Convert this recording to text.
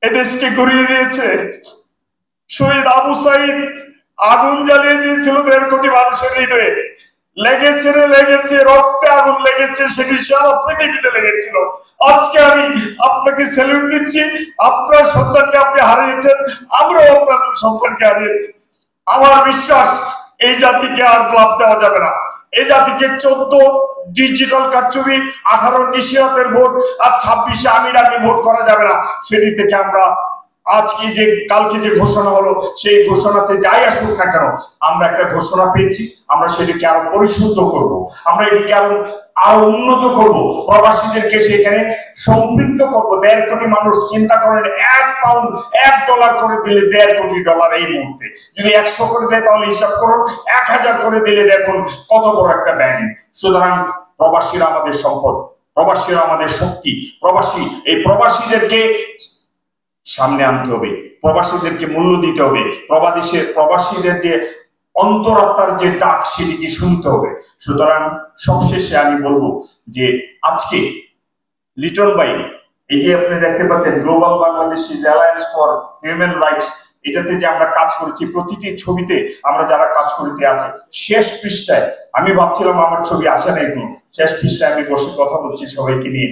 এদেশকে ঘুরিয়ে দিয়েছে। শহীদ আবু সাইদ আগুন জ্বালিয়ে দিয়েছিল 1.5 কোটি মানুষের হৃদয়ে। লেগেছে রে লেগেছে, রক্তে আগুন লেগেছে, সেটি সারা পৃথিবীতে লেগেছিল। আজকে আমি আপনাকে স্যালুট দিচ্ছি। আপনার সন্তানকে আপনি হারিয়েছেন, আমরাও আপনার সন্তানকে হারিয়েছি। আমার বিশ্বাস এই জাতিকে আর গ্লাভ দেওয়া যাবে না। এই জাতিকে 14 ডিজিটাল কারচুপি, 18 নিশিরাতের ভোট আর 26 আমি ডাকে ভোট করা যাবে না। সেটি থেকে আমরা আজকে যে কালকে যে ঘোষণা হলো, সেই ঘোষণাতে যাই আসুক না কেন, আমরা একটা ঘোষণা পেয়েছি, আমরা সেটাকে আরো পরিশুদ্ধ করব, আমরা এটিকে আরো উন্নত করব, প্রবাসীদেরকে সেখানে সম্পৃক্ত করবো। 1.5 কোটি মানুষ, চিন্তা করেন, 1 পাউন্ড $1 করে দিলে 1.5 কোটি ডলার। এই মুহূর্তে যদি 100 করে দেয় তাহলে হিসাব করুন, 1000 করে দিলে দেখুন কত বড় একটা ব্যাংক। সুতরাং প্রবাসীরা আমাদের সম্পদ, প্রবাসীরা আমাদের শক্তি। এই প্রবাসীদেরকে সামনে আনতে হবে, প্রবাসীদেরকে মূল্য দিতে হবে, প্রবাসীদের যে অন্তরাত্মার যে ডাক সেটিকে শুনতে হবে। সুতরাং সবশেষে আমি বলবো যে আজকে লিটন ভাই, এই যে আপনি দেখতে পাচ্ছেন global Bangladesh alliance for human rights, এটাতে যে আমরা কাজ করেছি, প্রতিটি ছবিতে আমরা যারা কাজ করতে আছে, শেষ পৃষ্ঠায় আমি ভাবছিলাম আমার ছবি আসে না, এখন শেষ পৃষ্ঠায় আমি বসে কথা বলছি সবাইকে নিয়ে।